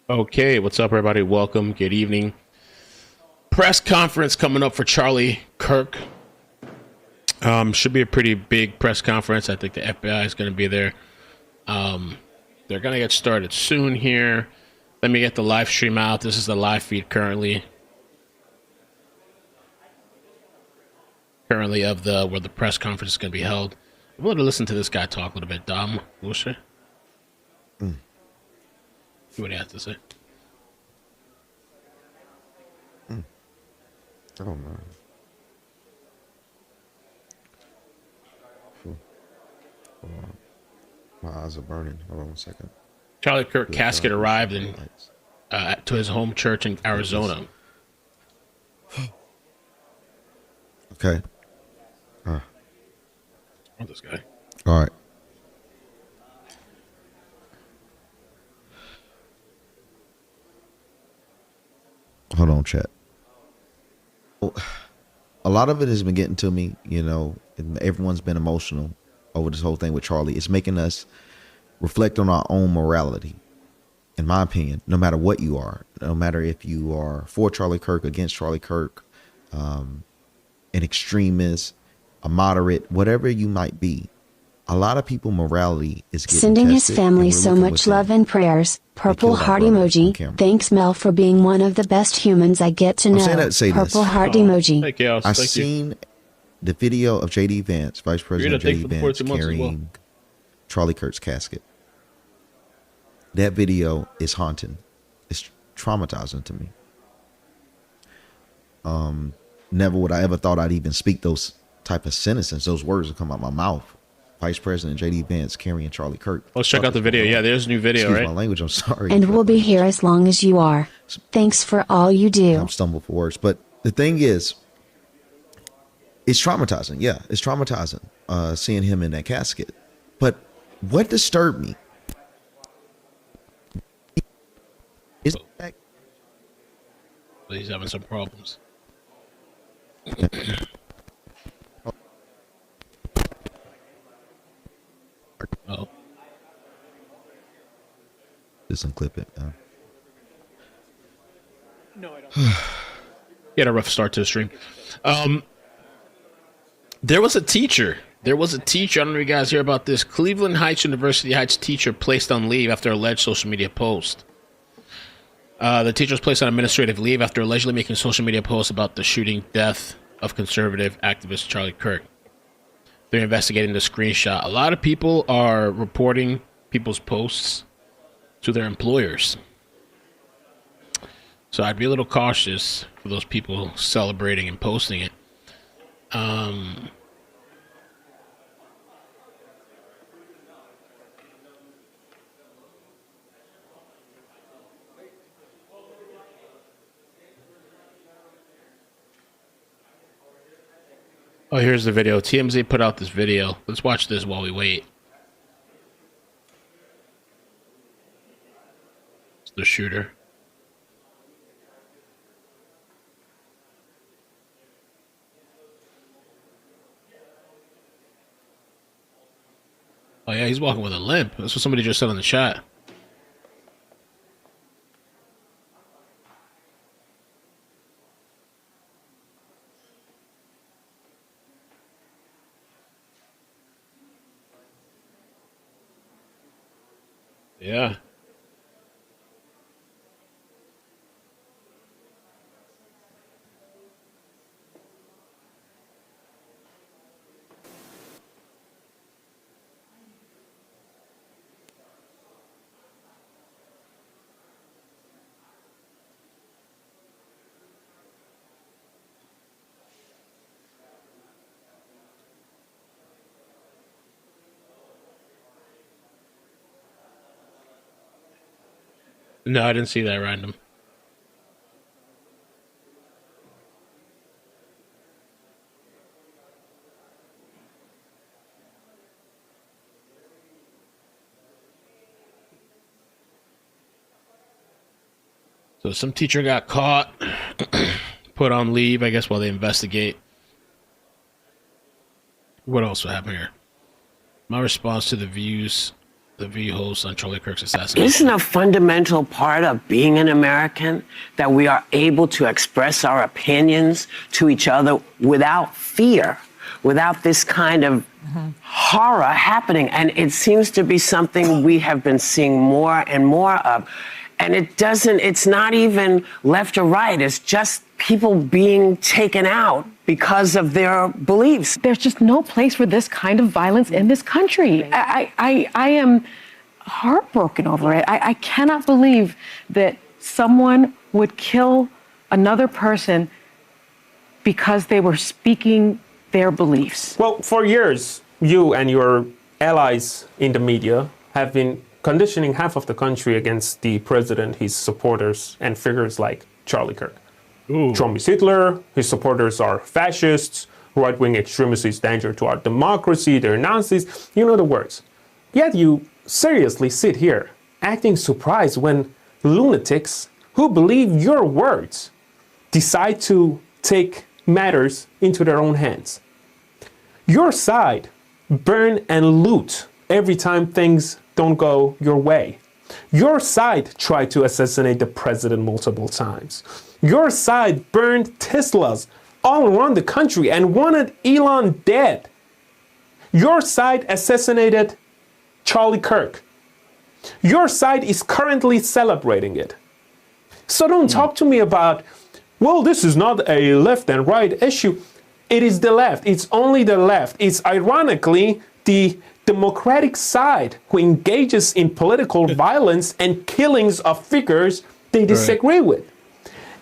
Okay, what's up, everybody? Welcome. Good evening. Press conference coming up for Charlie Kirk. Should be a pretty big press conference. I think the FBI is going to be there. They're going to get started soon here. Let me get the live stream out. This is the live feed currently of the where the press conference is going to be held. I'm going to listen to this guy talk a little bit. Dom Wilshire. See what he has to say. I don't know. Hold on. My eyes are burning. Hold on 1 second. Charlie Kirk casket arrived to his home church in Arizona. Okay. This guy. All right. Hold on, chat. A lot of it has been getting to me, and everyone's been emotional over this whole thing with Charlie. It's making us reflect on our own morality, in my opinion, no matter what you are, no matter if you are for Charlie Kirk, against Charlie Kirk, an extremist, a moderate, whatever you might be. A lot of people morality is getting sending his tested, family so much love and prayers. Purple heart emoji. Thanks, Mel, for being one of the best humans I get to know. Purple heart emoji. Thank you. I've seen the video of JD Vance, Vice President JD Vance, carrying Charlie Kirk's casket. That video is haunting. It's traumatizing to me. Never would I ever thought I'd even speak those type of sentences. Those words would come out my mouth. Vice President JD Vance carrying Charlie Kirk. Let's check out the video. Yeah, there's a new video, Excuse right? my language, I'm sorry. And we'll be here as long as you are. Thanks for all you do. I'm stumbling for words. But the thing is, it's traumatizing. Yeah, it's traumatizing seeing him in that casket. But what disturbed me is that He's having some problems. Oh. just unclip it. No, I don't. He had a rough start to the stream. There was a teacher. I don't know if you guys hear about this. Cleveland Heights University Heights teacher placed on leave after alleged social media post. The teacher was placed on administrative leave after allegedly making social media posts about the shooting death of conservative activist Charlie Kirk. They're investigating the screenshot. A lot of people are reporting people's posts to their employers. So I'd be a little cautious for those people celebrating and posting it. Oh, here's the video. TMZ put out this video. Let's watch this while we wait. It's the shooter. Oh, yeah, he's walking with a limp. That's what somebody just said in the chat. Yeah. No, I didn't see that random. So some teacher got caught, put on leave, I guess, while they investigate. What else will happen here? My response to the views the View host on Charlie Kirk's assassination. Isn't a fundamental part of being an American that we are able to express our opinions to each other without fear, without this kind of horror happening? And it seems to be something we have been seeing more and more of. And it's not even left or right. It's just people being taken out because of their beliefs. There's just no place for this kind of violence in this country. I am heartbroken over it. I cannot believe that someone would kill another person because they were speaking their beliefs. Well, for years, you and your allies in the media have been conditioning half of the country against the president, his supporters, and figures like Charlie Kirk. Ooh. Trump is Hitler, his supporters are fascists, right-wing extremists is danger to our democracy, they're Nazis, you know the words. Yet you seriously sit here acting surprised when lunatics who believe your words decide to take matters into their own hands. Your side burn and loot every time things don't go your way. Your side tried to assassinate the president multiple times. Your side burned Teslas all around the country and wanted Elon dead. Your side assassinated Charlie Kirk. Your side is currently celebrating it. So don't talk to me about, well, this is not a left and right issue. It is the left. It's only the left. It's ironically the Democratic side who engages in political violence and killings of figures they disagree with.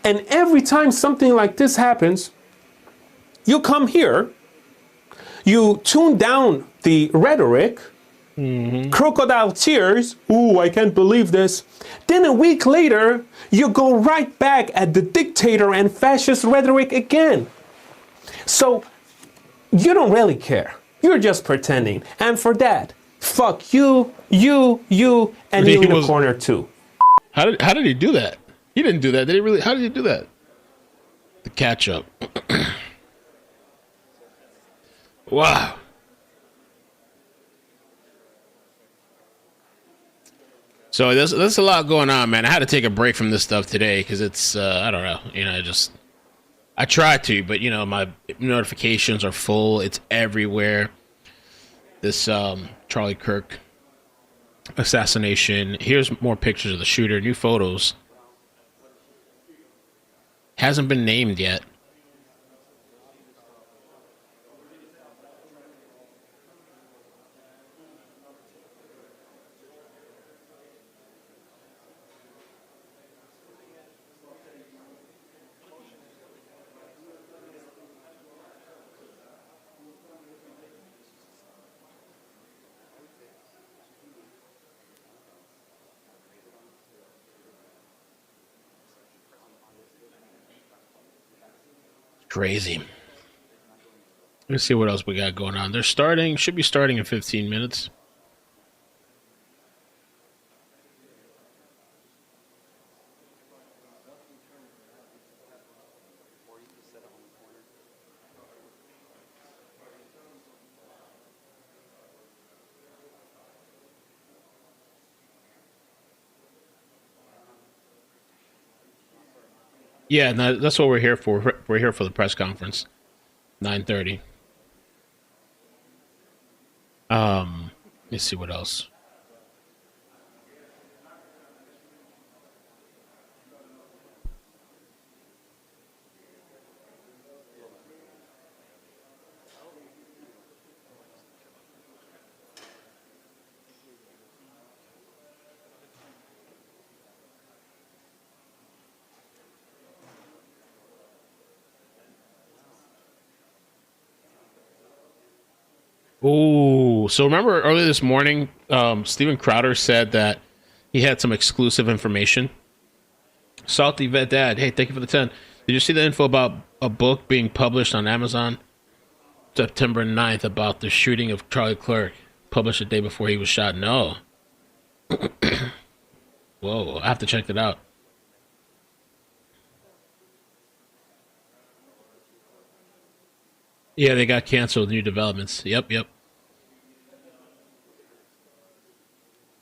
And every time something like this happens, you come here, you tune down the rhetoric, crocodile tears, ooh, I can't believe this. Then a week later, you go right back at the dictator and fascist rhetoric again. So you don't really care. You're just pretending. And for that, fuck you, and you in the corner too. How did he do that? He didn't do that. Did he really? How did he do that? The catch up. Wow. So there's a lot going on, man. I had to take a break from this stuff today because it's I don't know. I try to, but my notifications are full. It's everywhere. This Charlie Kirk assassination. Here's more pictures of the shooter. New photos. Hasn't been named yet. Crazy. Let's see what else we got going on. Should be starting in 15 minutes. Yeah, no, that's what we're here for. We're here for the press conference. 9:30. Let's see what else. Oh, so remember earlier this morning, Steven Crowder said that he had some exclusive information. Salty Vet Dad, hey, thank you for the 10. Did you see the info about a book being published on Amazon September 9th about the shooting of Charlie Kirk, published the day before he was shot? No. Whoa, I have to check that out. Yeah, they got canceled. New developments. Yep.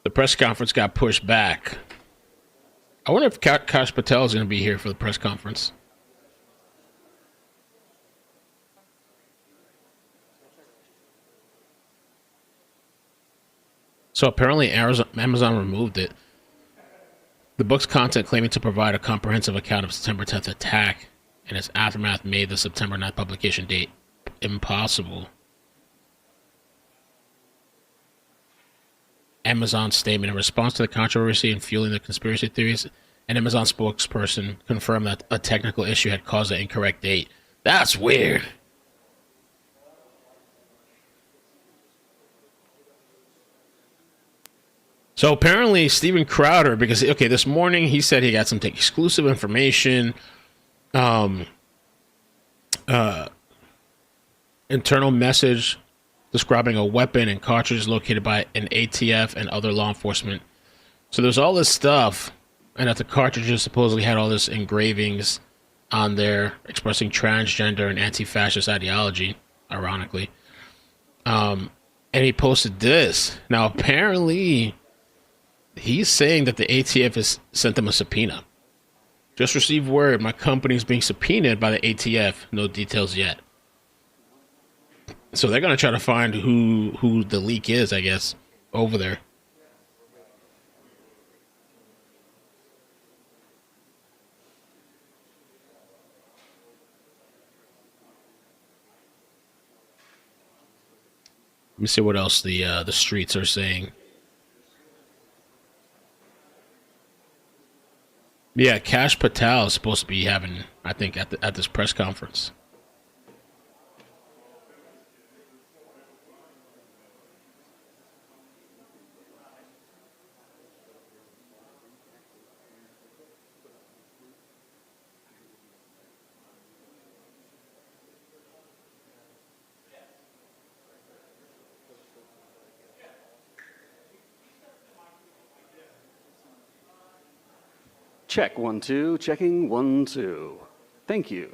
The press conference got pushed back. I wonder if Kash Patel is going to be here for the press conference. So apparently Amazon removed it. The book's content claiming to provide a comprehensive account of September 10th attack and its aftermath made the September 9th publication date impossible. Amazon's statement in response to the controversy and fueling the conspiracy theories, an Amazon spokesperson confirmed that a technical issue had caused the incorrect date. That's weird. So apparently Steven Crowder, because, okay, this morning he said he got some exclusive information, internal message describing a weapon and cartridges located by an ATF and other law enforcement. So there's all this stuff, and that the cartridges supposedly had all this engravings on there expressing transgender and anti-fascist ideology, ironically. And he posted this. Now, apparently, he's saying that the ATF has sent them a subpoena. Just received word my company's being subpoenaed by the ATF. No details yet. So they're going to try to find who the leak is, I guess, over there. Let me see what else the streets are saying. Yeah, Kash Patel is supposed to be having, I think, at this press conference. Check 1 2, checking 1 2. Thank you.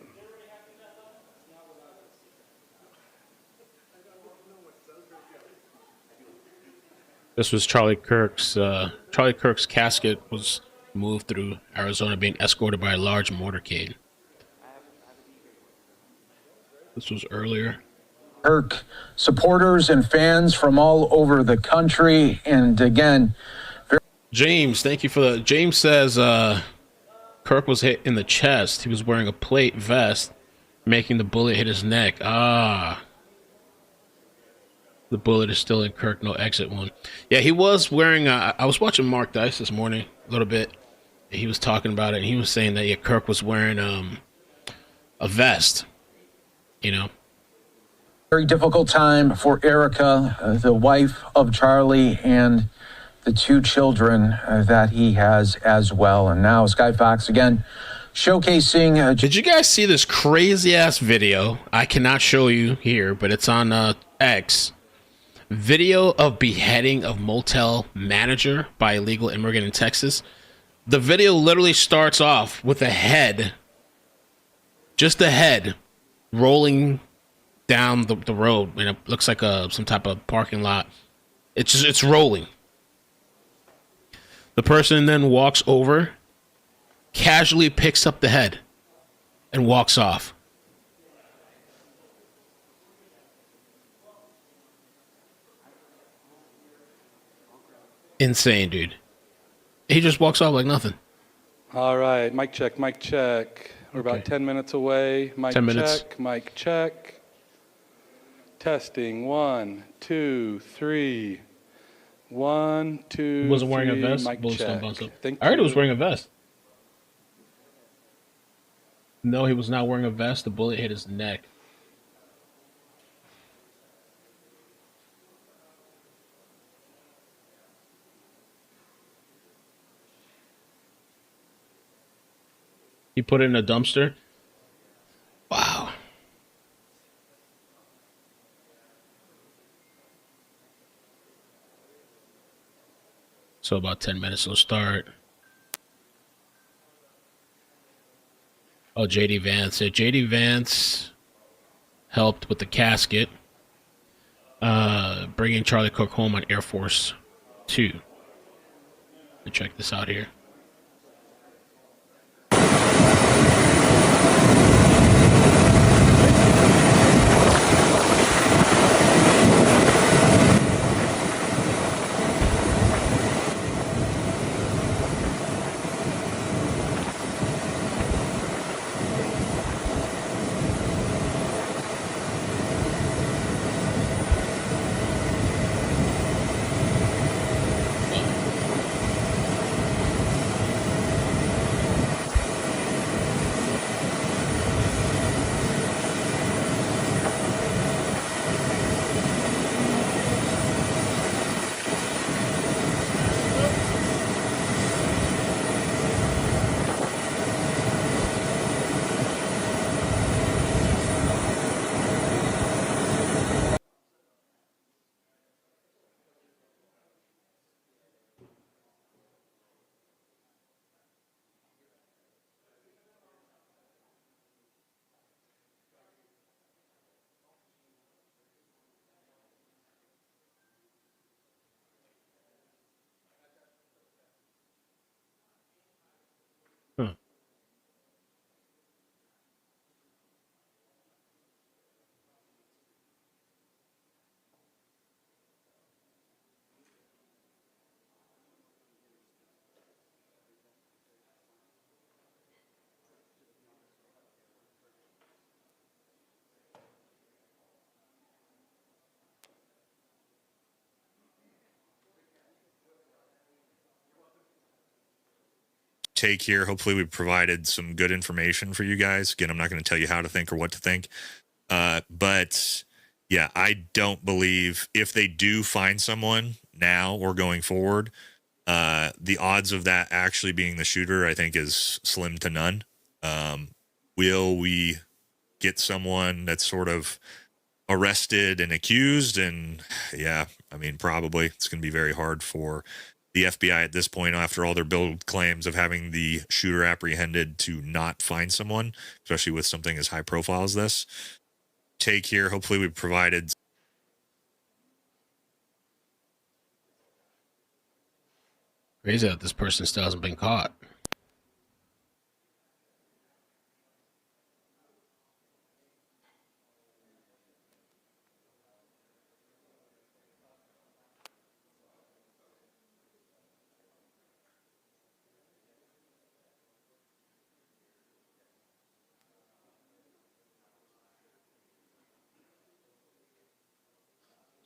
This was Charlie Kirk's. Charlie Kirk's casket was moved through Arizona, being escorted by a large motorcade. This was earlier. Kirk supporters and fans from all over the country, and again. James, thank you for the. James says Kirk was hit in the chest. He was wearing a plate vest, making the bullet hit his neck. The bullet is still in Kirk, no exit wound. Yeah, he was wearing. I was watching Mark Dice this morning a little bit. He was talking about it, and he was saying that Kirk was wearing a vest. You know. Very difficult time for Erica, the wife of Charlie, and the 2 children that he has as well. And now Sky Fox again showcasing. Did you guys see this crazy ass video? I cannot show you here, but it's on X. Video of beheading of motel manager by illegal immigrant in Texas. The video literally starts off with a head, just a head, rolling down the road, and it looks like some type of parking lot. It's rolling. The person then walks over, casually picks up the head, and walks off. Insane, dude. He just walks off like nothing. All right, mic check, mic check. We're about 10 minutes away. Mic 10 minutes. check, mic check. Testing, 1, 2, 3. 1, 2, He wasn't wearing 3, a vest? mic Bullets don't check. bounce up. Thank I heard he was you. wearing a vest. No, he was not wearing a vest. The bullet hit his neck. He put it in a dumpster. Wow. So about 10 minutes will start. Oh, JD Vance. Yeah, JD Vance helped with the casket, bringing Charlie Kirk home on Air Force 2. Check this out here. Take here. Hopefully we provided some good information for you guys. Again, I'm not going to tell you how to think or what to think. But yeah, I don't believe if they do find someone now or going forward, the odds of that actually being the shooter, I think, is slim to none. Will we get someone that's sort of arrested and accused? And yeah, I mean, probably it's going to be very hard for the FBI at this point, after all their build claims of having the shooter apprehended, to not find someone, especially with something as high profile as this. Take here. Hopefully we provided. Crazy that this person still hasn't been caught.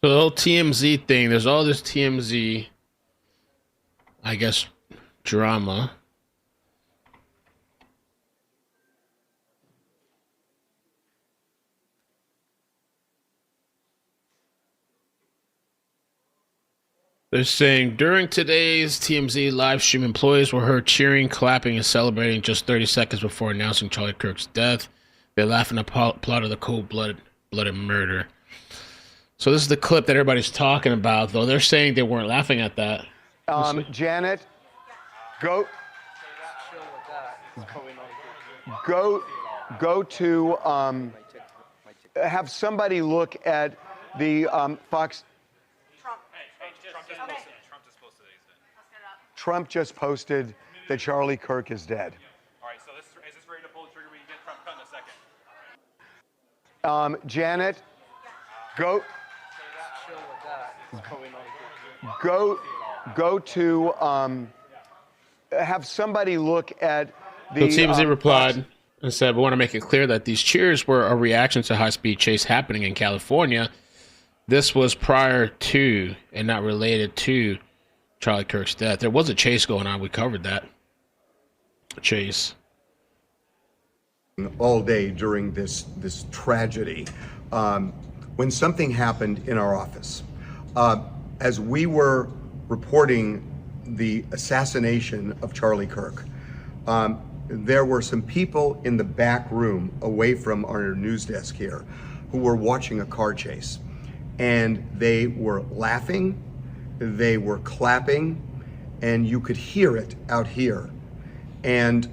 So the whole TMZ thing, there's all this TMZ, I guess, drama. They're saying during today's TMZ live stream, employees were heard cheering, clapping, and celebrating just 30 seconds before announcing Charlie Kirk's death. They laugh in the plot of the cold-blooded murder. So this is the clip that everybody's talking about, though they're saying they weren't laughing at that. Janet, go to have somebody look at the Fox. Trump just posted that Charlie Kirk is dead. All right, so is this ready to pull the trigger? We can get Trump cut in a second. Janet, go to have somebody look at the. So TMZ replied and said, "We want to make it clear that these cheers were a reaction to high-speed chase happening in California. This was prior to and not related to Charlie Kirk's death. There was a chase going on. We covered that chase all day during this tragedy. When something happened in our office, as we were reporting the assassination of Charlie Kirk, there were some people in the back room away from our news desk here who were watching a car chase, and they were laughing, they were clapping, and you could hear it out here. And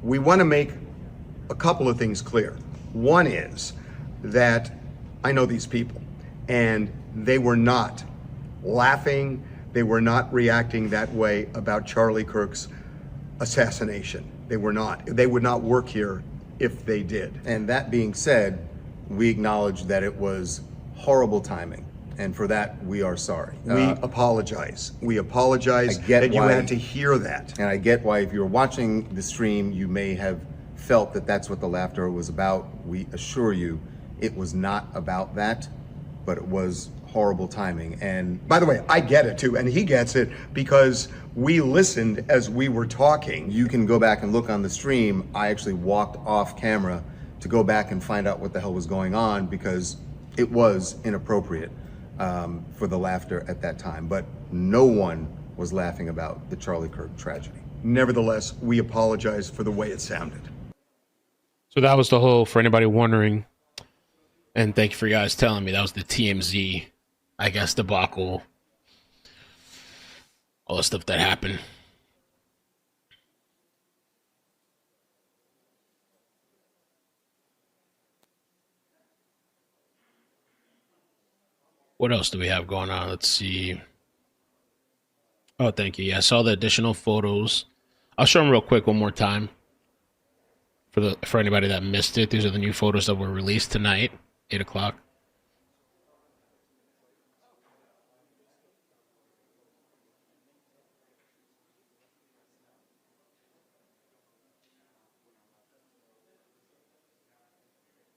we want to make a couple of things clear. One is that I know these people, and they were not laughing, They were not reacting that way about Charlie Kirk's assassination. They were not. They would not work here if they did. And that being said, we acknowledge that it was horrible timing. And for that, we are sorry. We apologize. We apologize that you had to hear that. And I get why, if you're watching the stream, you may have felt that that's what the laughter was about. We assure you, it was not about that, but it was horrible timing. And by the way, I get it too, and he gets it because we listened as we were talking. You can go back and look on the stream. I actually walked off camera to go back and find out what the hell was going on because it was inappropriate for the laughter at that time. But no one was laughing about the Charlie Kirk tragedy. Nevertheless, we apologize for the way it sounded. So that was the whole, for anybody wondering, and thank you for you guys telling me, that was the TMZ, I guess, debacle. All the stuff that happened. What else do we have going on? Let's see. Oh, thank you. Yeah, I saw the additional photos. I'll show them real quick one more time. For anybody that missed it, these are the new photos that were released tonight, 8 o'clock.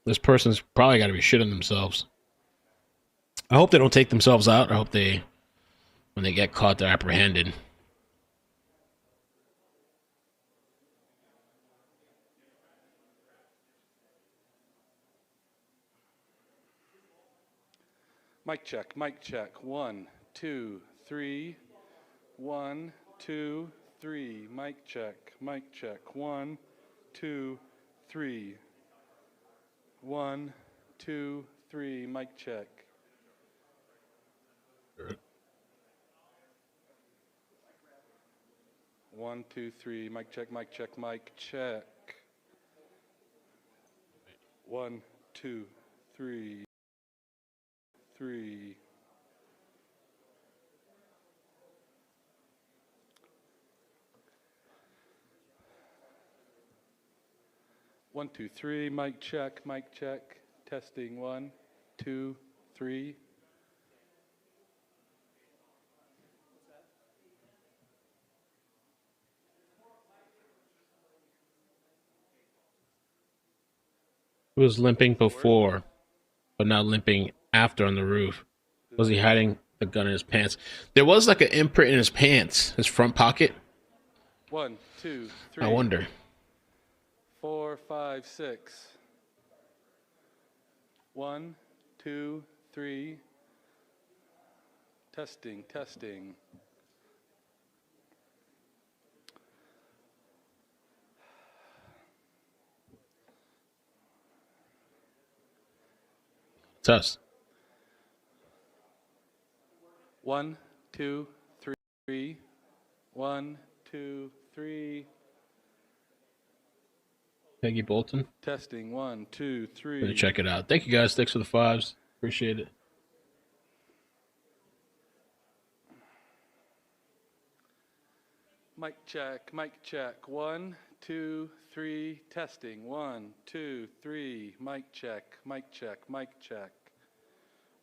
This person's probably got to be shitting themselves. I hope they don't take themselves out. I hope when they get caught, they're apprehended. Mic check, mic check. 1, 2, 3. 1, 2, 3. Mic check, mic check. 1, 2, 3. 1, 2, 3. Mic check. One, two, three. Mic check, mic check, mic check. 1, 2, 3. 3. One, two, three. Mic check, mic check. Testing. 1, 2, 3. He was limping before, but not limping after on the roof. Was he hiding the gun in his pants? There was like an imprint in his pants, his front pocket. 1, 2, 3. I wonder. 4, 5, 6. 1, 2, 3. Testing, testing. Test. 1, 2, 3. 1, 2, 3. Peggy Bolton. Testing. 1, 2, 3. Gonna check it out. Thank you guys. Thanks for the 5s. Appreciate it. Mic check, mic check. 1, 2, 3. Testing. 1, 2, 3. Mic check, mic check, mic check.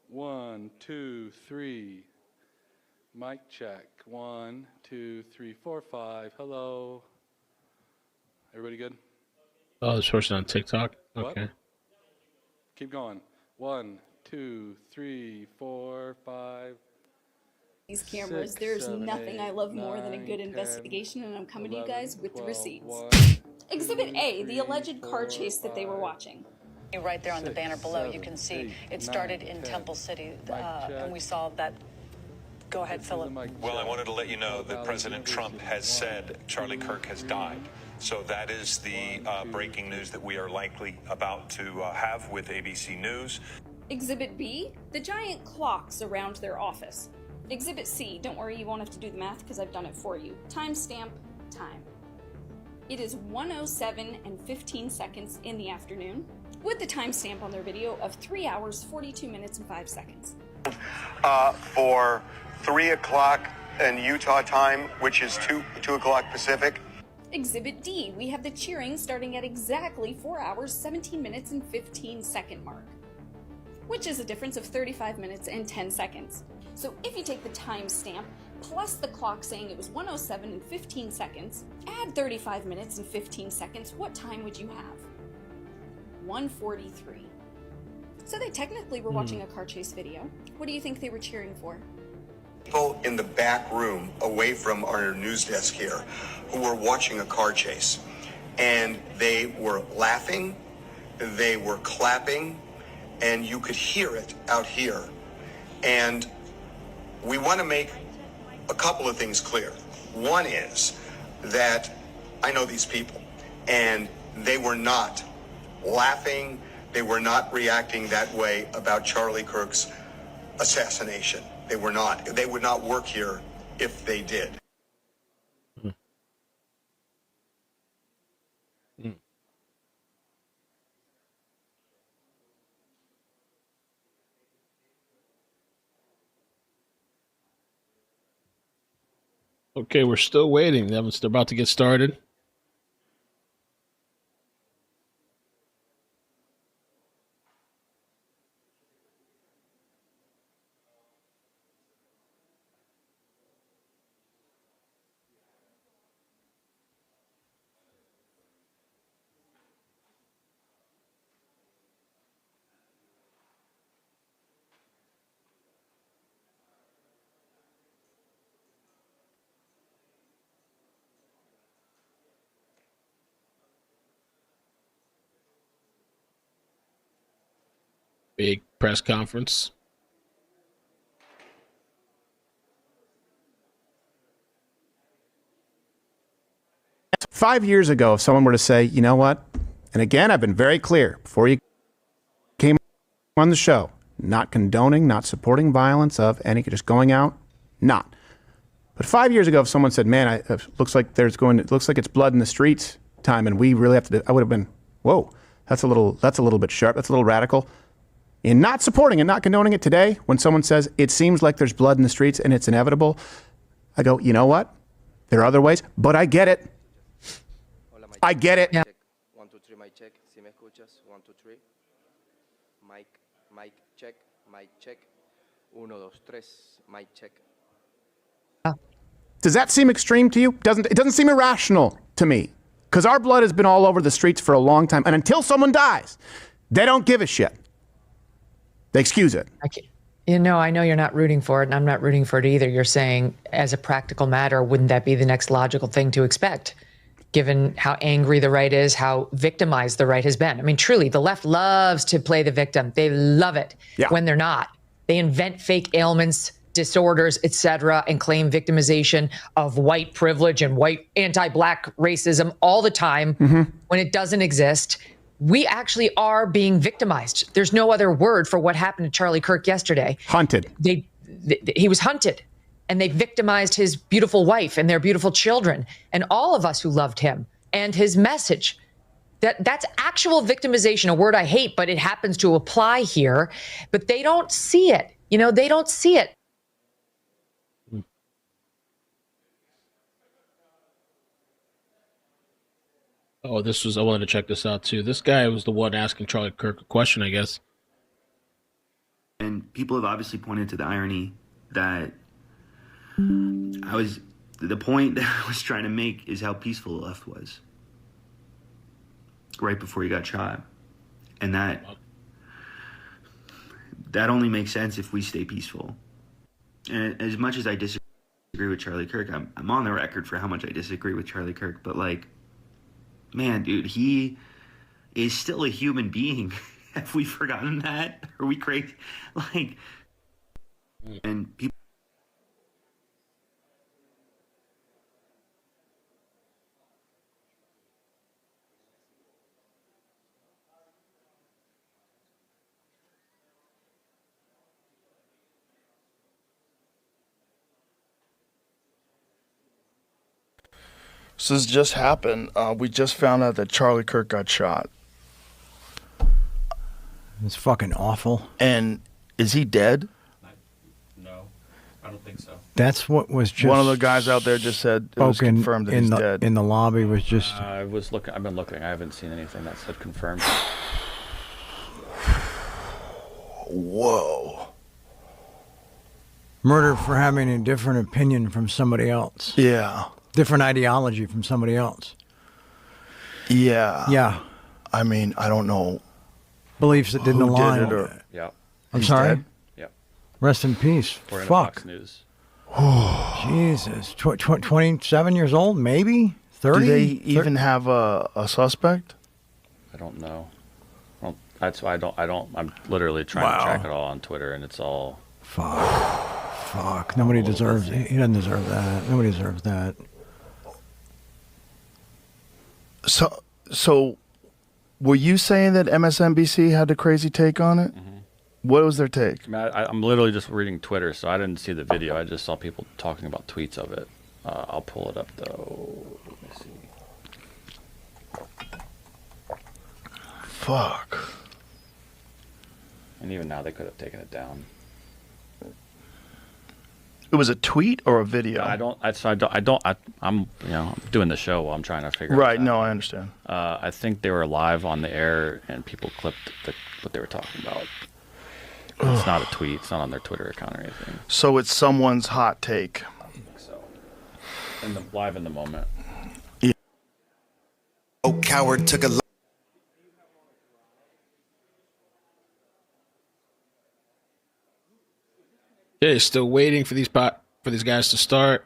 1, 2, 3. Mic check. 1, 2, 3, 4, 5. Hello. Everybody good? Oh, this person on TikTok? Okay. What? Keep going. 1, 2, 3, 4, 5. These cameras, 6, there's 7, nothing 8, I love more than a 9, good 10, investigation, and I'm coming 11, to you guys with 12, the receipts. 1, Exhibit A, 3, the alleged car 4, chase that they were watching. Right there on the 6, banner below, 7, you can see 8, it 9, started in 10. Temple City, Mic and we check. saw that. Go ahead, Philip. Well, I wanted to let you know that President Trump has said Charlie Kirk has died. So that is the breaking news that we are likely about to have with ABC News. Exhibit B, the giant clocks around their office. Exhibit C, don't worry, you won't have to do the math because I've done it for you. Timestamp, time. It is 1:07 and 15 seconds in the afternoon, with the timestamp on their video of 3 hours, 42 minutes, and 5 seconds. For 3 o'clock in Utah time, which is 2 o'clock Pacific. Exhibit D, we have the cheering starting at exactly 4 hours, 17 minutes, and 15-second mark, which is a difference of 35 minutes and 10 seconds. So if you take the timestamp plus the clock saying it was 1:07 and 15 seconds, add 35 minutes and 15 seconds, what time would you have? 1:43. So they technically were watching a car chase video. What do you think they were cheering for? People in the back room away from our news desk here who were watching a car chase, and they were laughing, they were clapping, and you could hear it out here. And we want to make a couple of things clear. One is that I know these people, and they were not laughing, they were not reacting that way about Charlie Kirk's assassination. They were not. They would not work here if they did. Okay, we're still waiting. They're about to get started. Big press conference. $5 years ago, if someone were to say, you know what, and again, I've been very clear before you came on the show, not condoning, not supporting violence of any, just going out, not. But 5 years ago, if someone said, man, it looks like it's blood in the streets time, and we really have to, I would have been, whoa, that's a little bit sharp, that's a little radical. In not supporting and not condoning it today, when someone says it seems like there's blood in the streets and it's inevitable, I go, you know what? There are other ways, but I get it. I get it. Yeah. 1, 2, 3, mic check. Si me escuchas? 1, 2, 3. Mic check. Mic check. 1, 2, 3. Mic check. Does that seem extreme to you? It doesn't seem irrational to me, because our blood has been all over the streets for a long time, and until someone dies, they don't give a shit. They excuse it. I know you're not rooting for it, and I'm not rooting for it either. You're saying, as a practical matter, wouldn't that be the next logical thing to expect, given how angry the right is, how victimized the right has been? I mean, truly, the left loves to play the victim. They love it when they're not. They invent fake ailments, disorders, etc., and claim victimization of white privilege and white anti-black racism all the time when it doesn't exist. We actually are being victimized. There's no other word for what happened to Charlie Kirk yesterday. Hunted. He was hunted, and they victimized his beautiful wife and their beautiful children and all of us who loved him and his message. That's actual victimization, a word I hate, but it happens to apply here. But they don't see it. They don't see it. Oh, I wanted to check this out too. This guy was the one asking Charlie Kirk a question, I guess. And people have obviously pointed to the irony that the point that I was trying to make is how peaceful the left was right before he got shot. And that only makes sense if we stay peaceful. And as much as I disagree with Charlie Kirk, I'm on the record for how much I disagree with Charlie Kirk, but man, dude, he is still a human being. Have we forgotten that? Are we crazy? And people. So this just happened. We just found out that Charlie Kirk got shot. It's fucking awful. And is he dead? No. don't think so. That's what was just One of the guys out there just said it was spoken confirmed that in he's the dead. in the lobby was just. I've been looking. I haven't seen anything that said confirmed. Whoa. Murder for having a different opinion from somebody else. Yeah. Different ideology from somebody else. Yeah. Yeah. I mean, I don't know. Beliefs that didn't who align. Did it or, Yeah. I'm He's sorry? dead? Yep. Rest in peace. According to Fuck. Fox News. Jesus. 27 years old, maybe? 30? Do they even have a suspect? I don't know. I'm literally trying to track it all on Twitter, and it's all. Fuck. Nobody deserves it. He doesn't deserve that. Nobody deserves that. So, were you saying that MSNBC had a crazy take on it? Mm-hmm. What was their take? I mean, I'm literally just reading Twitter, so I didn't see the video. I just saw people talking about tweets of it. I'll pull it up though. Let me see. Fuck. And even now, they could have taken it down. It was a tweet or a video? I'm doing the show while I'm trying to figure. Right. it out. No, I understand. I think they were live on the air, and people clipped what they were talking about. It's not a tweet. It's not on their Twitter account or anything. So it's someone's hot take. I think so. Live in the moment. Yeah. Oh, coward took a. Okay, still waiting for these guys to start.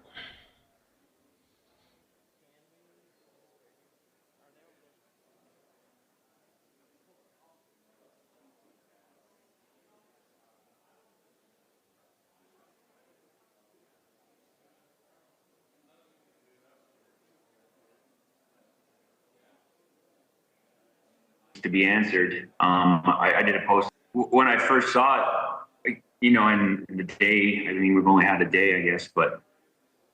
To be answered. I did a post when I first saw it, in the day. I mean, we've only had a day, I guess, but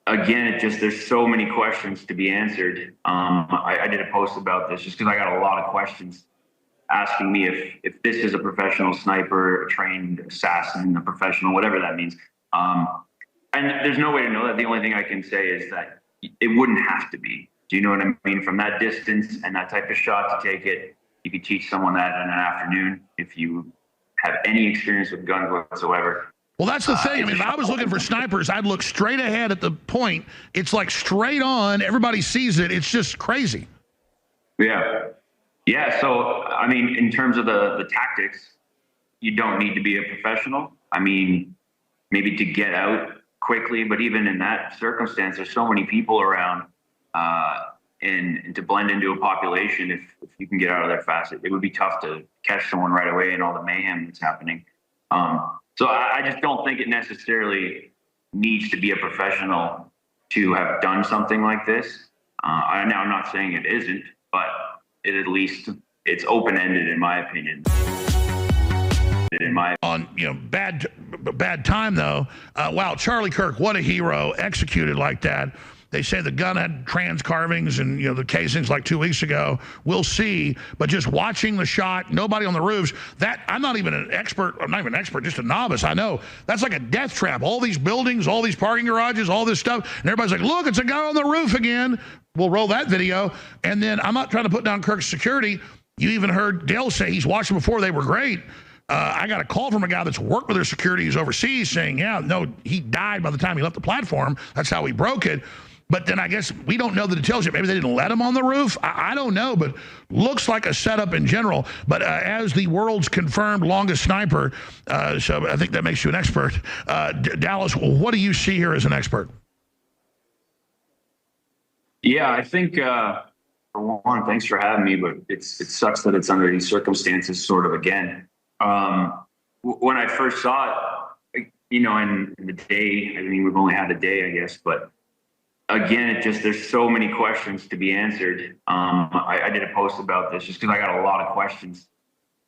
again, there's so many questions to be answered. I did a post about this just because I got a lot of questions asking me if this is a professional sniper, a trained assassin, a professional, whatever that means. And there's no way to know that. The only thing I can say is that it wouldn't have to be. Do you know what I mean? From that distance and that type of shot to take it, you could teach someone that in an afternoon if you have any experience with guns whatsoever. Well, that's the thing. I mean, if I was looking for snipers, I'd look straight ahead at the point. It's like straight on. Everybody sees it. It's just crazy. Yeah. Yeah. So, I mean, in terms of the tactics, you don't need to be a professional. I mean, maybe to get out quickly, but even in that circumstance, there's so many people around, and to blend into a population, if you can get out of there fast, it would be tough to catch someone right away and all the mayhem that's happening. So I just don't think it necessarily needs to be a professional to have done something like this. I'm not saying it isn't, but at least it's open-ended in my opinion. On bad time though. Wow, Charlie Kirk, what a hero, executed like that. They say the gun had trans carvings and the casings like 2 weeks ago. We'll see. But just watching the shot, nobody on the roofs. That I'm not even an expert. I'm not even an expert, just a novice. I know that's like a death trap. All these buildings, all these parking garages, all this stuff, and everybody's like, "Look, it's a guy on the roof again." We'll roll that video, and then I'm not trying to put down Kirk's security. You even heard Dale say he's watched them before. They were great. I got a call from a guy that's worked with their securities overseas saying, "Yeah, no, he died by the time he left the platform. That's how he broke it." But then I guess we don't know the details yet. Maybe they didn't let him on the roof. I don't know, but looks like a setup in general. But as the world's confirmed longest sniper, so I think that makes you an expert. Dallas, what do you see here as an expert? Yeah, I think, for one, thanks for having me, but it sucks that it's under these circumstances sort of again. When I first saw it, in the day, I mean, we've only had a day, I guess, but again, there's so many questions to be answered. I did a post about this just because I got a lot of questions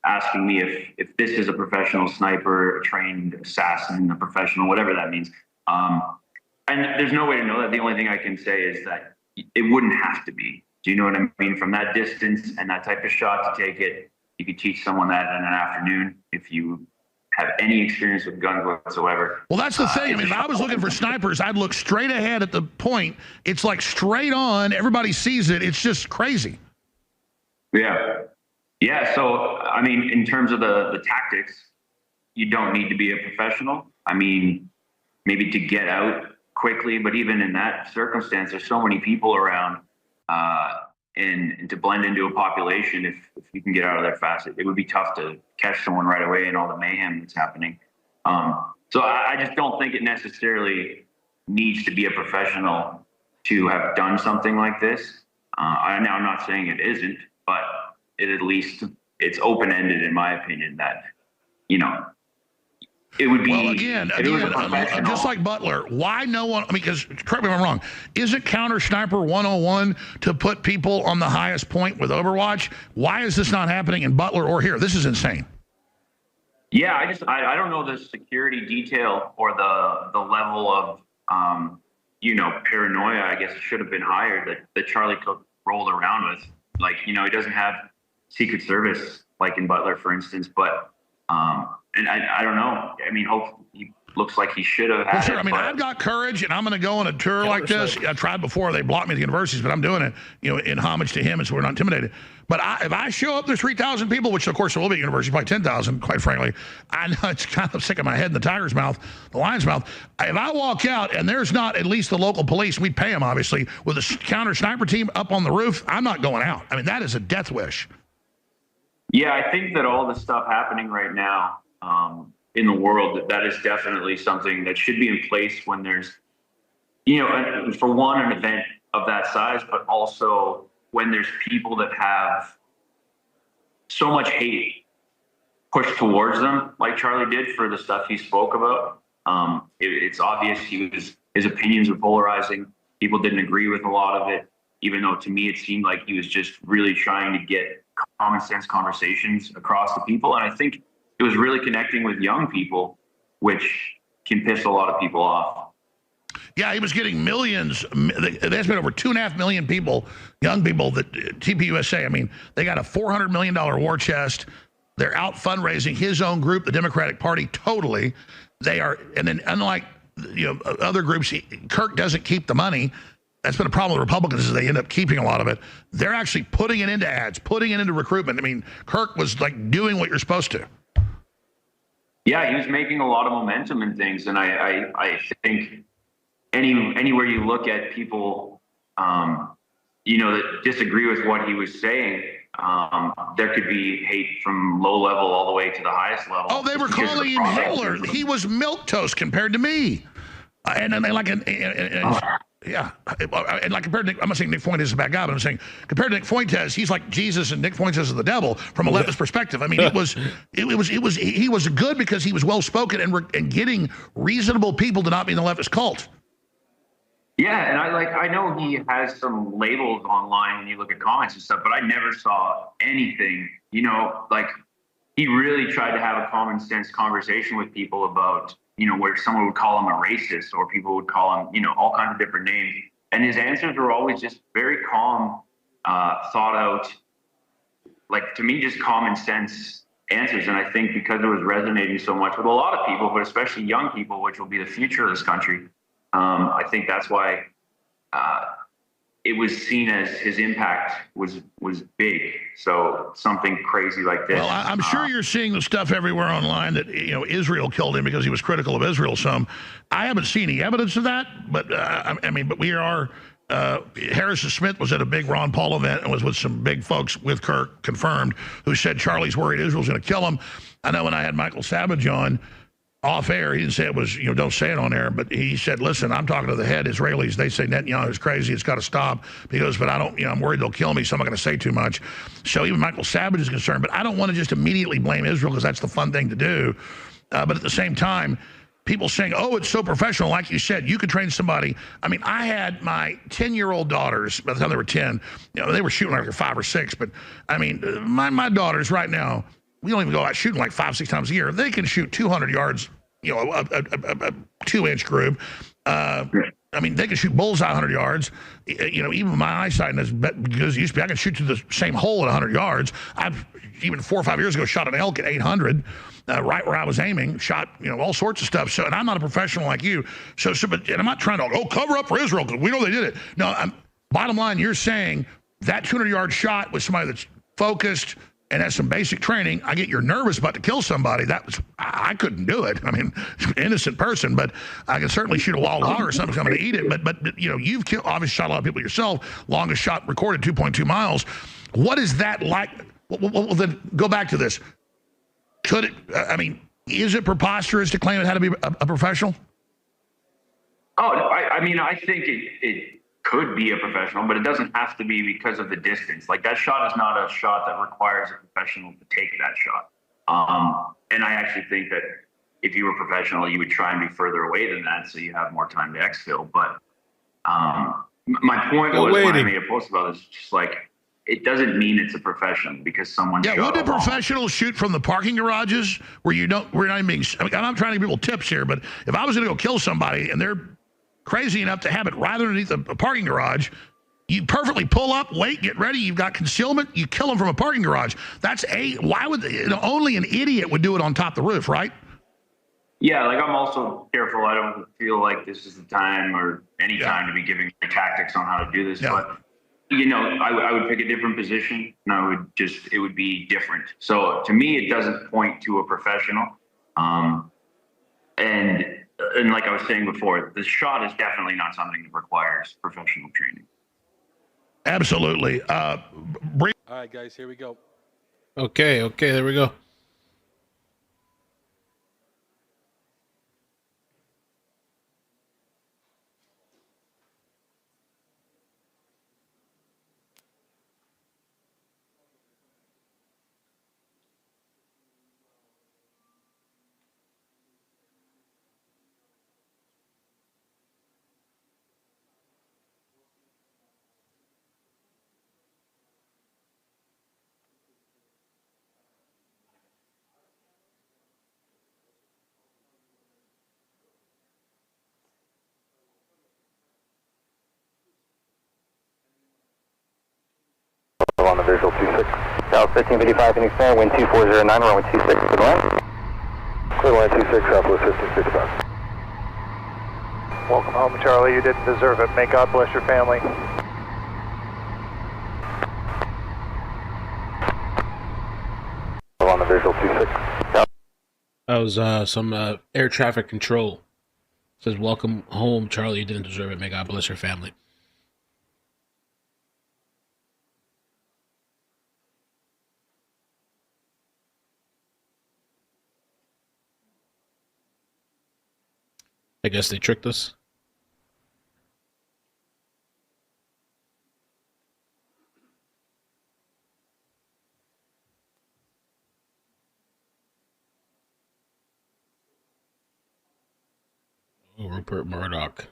asking me if this is a professional sniper, a trained assassin, a professional, whatever that means. And there's no way to know that. The only thing I can say is that it wouldn't have to be. Do you know what I mean? From that distance and that type of shot to take it, you could teach someone that in an afternoon if you have any experience with guns whatsoever. Well, that's the thing. I mean, if I was looking for snipers, I'd look straight ahead at the point. It's like straight on. Everybody sees it. It's just crazy. Yeah. Yeah. So, I mean, in terms of the tactics, you don't need to be a professional. I mean, maybe to get out quickly, but even in that circumstance, there's so many people around, and to blend into a population, if you can get out of there fast, it would be tough to catch someone right away and all the mayhem that's happening. So I just don't think it necessarily needs to be a professional to have done something like this. I'm not saying it isn't, but at least it's open-ended in my opinion that, you know, it would be. Well, again, just like Butler, why no one? I mean, because correct me if I'm wrong. Isn't Counter Sniper 101 to put people on the highest point with Overwatch? Why is this not happening in Butler or here? This is insane. Yeah, I don't know the security detail or the level of you know, paranoia. I guess it should have been higher that Charlie Kirk rolled around with. Like, you know, he doesn't have Secret Service like in Butler, for instance, but. And I don't know. I mean, he looks like he should have had. Well, sure. I mean, I've got courage, and I'm going to go on a tour like this. I tried before; they blocked me at the universities, but I'm doing it, you know, in homage to him, and so we're not intimidated. But if I show up, there's 3,000 people, which of course there will be at university, probably 10,000, quite frankly. I know it's kind of sticking my head in the tiger's mouth, the lion's mouth. If I walk out and there's not at least the local police, we pay them obviously, with a counter sniper team up on the roof, I'm not going out. I mean, that is a death wish. Yeah, I think that all the stuff happening right now in the world, that is definitely something that should be in place when there's, you know, for one, an event of that size, but also when there's people that have so much hate pushed towards them, like Charlie did for the stuff he spoke about. It's obvious his opinions were polarizing. People didn't agree with a lot of it, even though to me it seemed like he was just really trying to get common sense conversations across to people. And I think it was really connecting with young people, which can piss a lot of people off. Yeah, he was getting millions. There's been over 2.5 million people, young people, that TPUSA, I mean, they got a $400 million war chest. They're out fundraising his own group, the Democratic Party, totally. They are, and then unlike, you know, other groups, Kirk doesn't keep the money. That's been a problem with Republicans, is they end up keeping a lot of it. They're actually putting it into ads, putting it into recruitment. I mean, Kirk was like doing what you're supposed to. Yeah, he was making a lot of momentum and things. And I think anywhere you look at people, you know, that disagree with what he was saying, there could be hate from low level all the way to the highest level. Oh, they were calling him Hitler. He was milquetoast compared to me. Yeah, and like compared to Nick, I'm not saying Nick Fuentes is a bad guy, but I'm saying compared to Nick Fuentes, he's like Jesus, and Nick Fuentes is the devil from a leftist perspective. I mean, he was good because he was well spoken and getting reasonable people to not be in the leftist cult. Yeah, and I know he has some labels online when you look at comments and stuff, but I never saw anything. You know, like he really tried to have a common sense conversation with people about, you know, where someone would call him a racist or people would call him, you know, all kinds of different names. And his answers were always just very calm, thought out, like to me, just common sense answers. And I think because it was resonating so much with a lot of people, but especially young people, which will be the future of this country, I think that's why it was seen as his impact was big. So something crazy like this. Well, I'm sure you're seeing the stuff everywhere online that, you know, Israel killed him because he was critical of Israel some. I haven't seen any evidence of that, but I mean, but we are. Harrison Smith was at a big Ron Paul event and was with some big folks with Kirk, confirmed, who said Charlie's worried Israel's going to kill him. I know when I had Michael Savage on off air, he didn't say it was, you know, don't say it on air, but he said, listen, I'm talking to the head Israelis. They say Netanyahu's crazy. It's got to stop. He goes, but I don't, you know, I'm worried they'll kill me, so I'm not going to say too much. So even Michael Savage is concerned, but I don't want to just immediately blame Israel because that's the fun thing to do. But at the same time, people saying, oh, it's so professional. Like you said, you could train somebody. I mean, I had my 10-year-old daughters, by the time they were 10, you know, they were shooting like 5 or 6. But I mean, my daughters right now, we don't even go out shooting like 5, 6 times a year. They can shoot 200 yards, you know, a 2-inch group. I mean, they can shoot bullseye 100 yards. You know, even my eyesight is because it used to be I could shoot to the same hole at 100 yards. I've even 4 or 5 years ago shot an elk at 800, right where I was aiming. Shot, you know, all sorts of stuff. So, and I'm not a professional like you. But and I'm not trying to cover up for Israel because we know they did it. No, bottom line, you're saying that 200-yard shot with somebody that's focused and has some basic training. I get you're nervous about to kill somebody. I couldn't do it. I mean, innocent person, but I can certainly shoot a wild hog or something coming to eat it. But you know, you've obviously shot a lot of people yourself. Longest shot recorded, 2.2 miles. What is that like? Well, then go back to this. Could it? I mean, is it preposterous to claim it had to be a professional? Oh, I mean, I think it could be a professional, but it doesn't have to be because of the distance. Like, that shot is not a shot that requires a professional to take that shot. And I actually think that if you were professional, you would try and be further away than that so you have more time to exfil. But my point was when I made a post about this, just like, it doesn't mean it's a professional because someone shot would the professionals shoot from the parking garages where we're not even being, I mean, I'm not trying to give people tips here, but if I was going to go kill somebody and they're crazy enough to have it right underneath a parking garage, you perfectly pull up, wait, get ready, you've got concealment, you kill them from a parking garage. Why would, only an idiot would do it on top of the roof, right? Yeah, like, I'm also careful. I don't feel like this is the time or any time to be giving tactics on how to do this, but you know, I would pick a different position and it would be different. So to me, it doesn't point to a professional. And like I was saying before, the shot is definitely not something that requires professional training. Absolutely. All right, guys, here we go. Okay, there we go. On the visual 26. South 1555 Phoenix Center, wind 2409, runway 26, good line. Clear line 26, Southwest 1555. Welcome home, Charlie. You didn't deserve it. May God bless your family. On the visual 26. That was some air traffic control. It says, welcome home, Charlie. You didn't deserve it. May God bless your family. I guess they tricked us. Oh, Rupert Murdoch.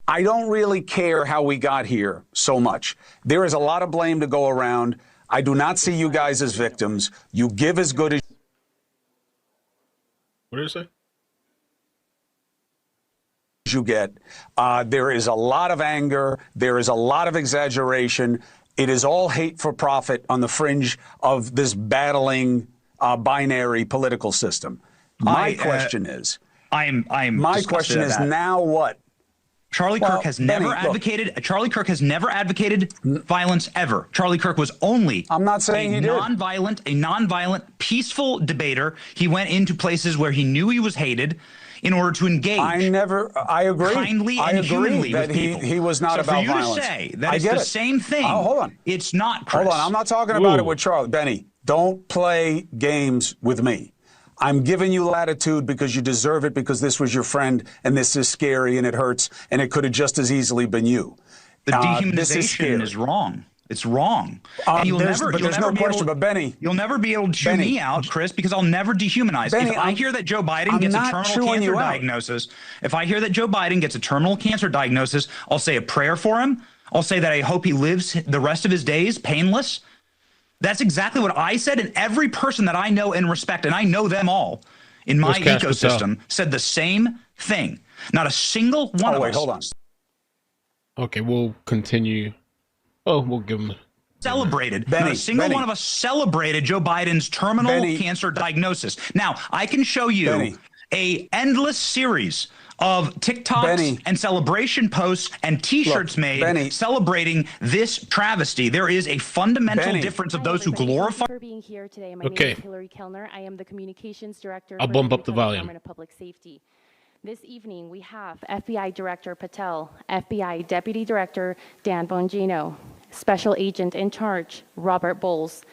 I don't really care how we got here so much. There is a lot of blame to go around. I do not see you guys as victims. You give as good as... What did it say? You get. There is a lot of anger. There is a lot of exaggeration. It is all hate for profit on the fringe of this battling binary political system. My question is... My question is, now what? Charlie Kirk has never advocated. Charlie Kirk has never advocated violence ever. Charlie Kirk was only I'm not saying he did. A nonviolent, peaceful debater. He went into places where he knew he was hated in order to engage. I agree. Kindly and humanly that with people. he was not so about for you violence. To say that it's the same thing. Oh, hold on. It's not, Chris. Hold on. I'm not talking about it with Charlie. Benny, don't play games with me. I'm giving you latitude because you deserve it, because this was your friend, and this is scary, and it hurts, and it could have just as easily been you. The This is dehumanization scary. is wrong. It's wrong. And There's no question, but Benny, you'll never be able to chew me out, Chris, because I'll never dehumanize. Benny, If I hear that Joe Biden I'm gets a not terminal chewing cancer you out. diagnosis, if I hear that Joe Biden gets a terminal cancer diagnosis, I'll say a prayer for him. I'll say that I hope he lives the rest of his days painless. That's exactly what I said, and every person that I know and respect, and I know them all in my ecosystem, said the same thing. Not a single one of us. Hold on. Okay, we'll continue. Oh, we'll give him. Celebrated. Benny, Not a single one of us celebrated Joe Biden's terminal cancer diagnosis. Now, I can show you a endless series of TikToks and celebration posts and T-shirts made celebrating this travesty. There is a fundamental difference of those who glorify. For being here today. My name is Hillary Kellner. I am the communications director. I'll bump up the volume. Department of Public Safety. This evening we have FBI Director Patel, FBI Deputy Director Dan Bongino, Special Agent in Charge Robert Bowles,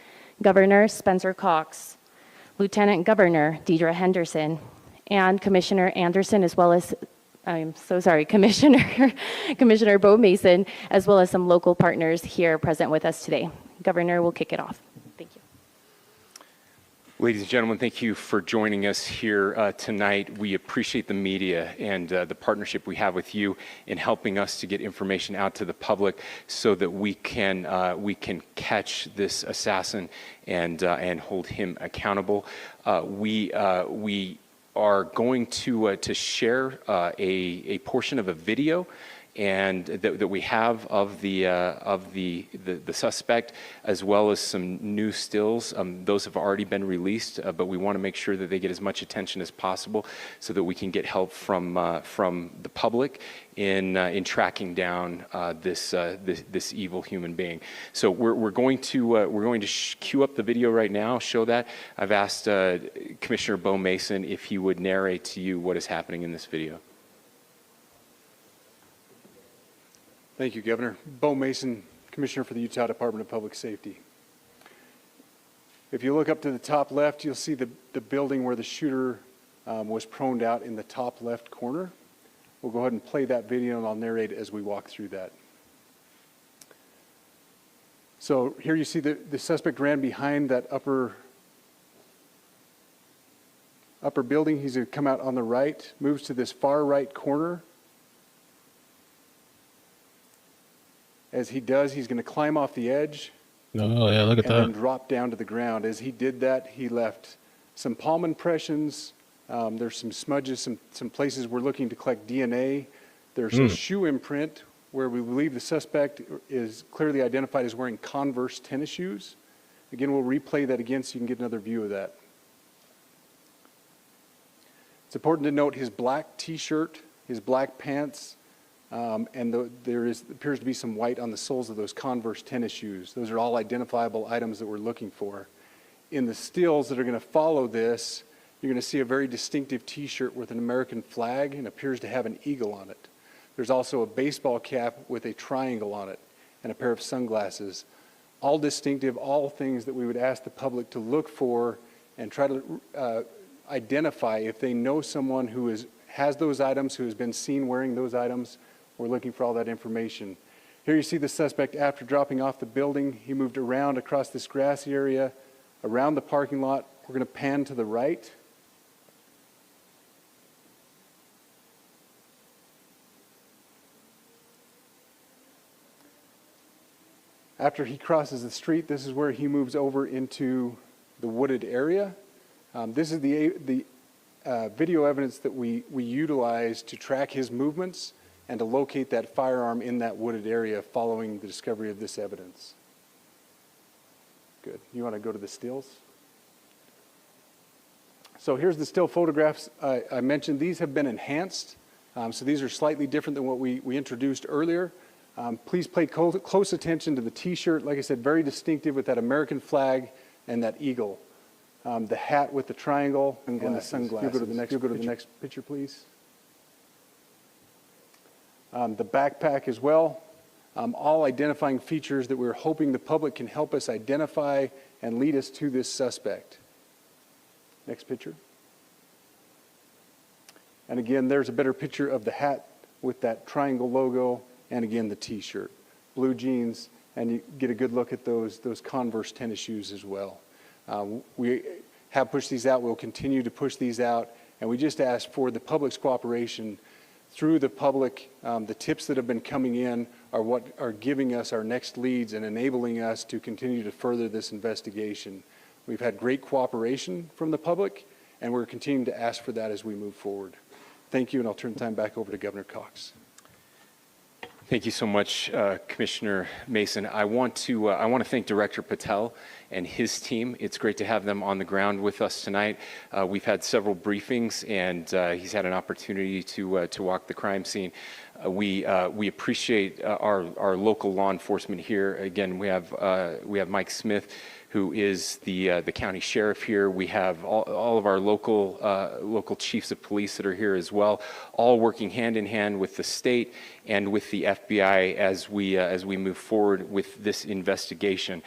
Governor Spencer Cox, Lieutenant Governor Deidre Henderson, and Commissioner Anderson, as well as, Commissioner Bo Mason, as well as some local partners here present with us today. Governor will kick it off. Thank you. Ladies and gentlemen, thank you for joining us here tonight. We appreciate the media and the partnership we have with you in helping us to get information out to the public so that we can catch this assassin and hold him accountable. We are going to share a portion of a video and that we have of the suspect, as well as some new stills. Those have already been released, but we want to make sure that they get as much attention as possible, so that we can get help from the public in tracking down this evil human being. So we're going to cue up the video right now. Show that. I've asked Commissioner Bo Mason if he would narrate to you what is happening in this video. Thank you, Governor. Bo Mason, Commissioner for the Utah Department of Public Safety. If you look up to the top left, you'll see the building where the shooter was proned out in the top left corner. We'll go ahead and play that video, and I'll narrate as we walk through that. So here you see the suspect ran behind that upper building. He's going to come out on the right, moves to this far right corner. As he does, he's going to climb off the edge. Oh, yeah, look at that. And then drop down to the ground. As he did that, he left some palm impressions. There's some smudges, some places we're looking to collect DNA. There's a shoe imprint where we believe the suspect is clearly identified as wearing Converse tennis shoes. Again, we'll replay that again so you can get another view of that. It's important to note his black T-shirt, his black pants, and there appears to be some white on the soles of those Converse tennis shoes. Those are all identifiable items that we're looking for. In the stills that are going to follow this, you're going to see a very distinctive T-shirt with an American flag and appears to have an eagle on it. There's also a baseball cap with a triangle on it and a pair of sunglasses. All distinctive, all things that we would ask the public to look for and try to identify if they know someone who has those items, who has been seen wearing those items. We're looking for all that information. Here you see the suspect after dropping off the building. He moved around across this grassy area, around the parking lot. We're going to pan to the right. After he crosses the street, this is where he moves over into the wooded area. This is the video evidence that we utilize to track his movements and to locate that firearm in that wooded area following the discovery of this evidence. Good. You want to go to the stills? So here's the still photographs I mentioned. These have been enhanced. So these are slightly different than what we introduced earlier. Please pay close attention to the T-shirt. Like I said, very distinctive with that American flag and that eagle. The hat with the triangle and the sunglasses. You'll go to the next picture, please. The backpack as well. All identifying features that we're hoping the public can help us identify and lead us to this suspect. Next picture. And again, there's a better picture of the hat with that triangle logo, and again, the t-shirt. Blue jeans, and you get a good look at those Converse tennis shoes as well. We have pushed these out. We'll continue to push these out, and we just ask for the public's cooperation through the public. The tips that have been coming in are what are giving us our next leads and enabling us to continue to further this investigation. We've had great cooperation from the public, and we're continuing to ask for that as we move forward. Thank you, and I'll turn the time back over to Governor Cox. Thank you so much, Commissioner Mason. I want to thank Director Patel and his team. It's great to have them on the ground with us tonight. We've had several briefings, and he's had an opportunity to walk the crime scene. We appreciate our local law enforcement here. Again, we have Mike Smith, who is the county sheriff here. We have all of our local chiefs of police that are here as well, all working hand in hand with the state and with the FBI as we move forward with this investigation.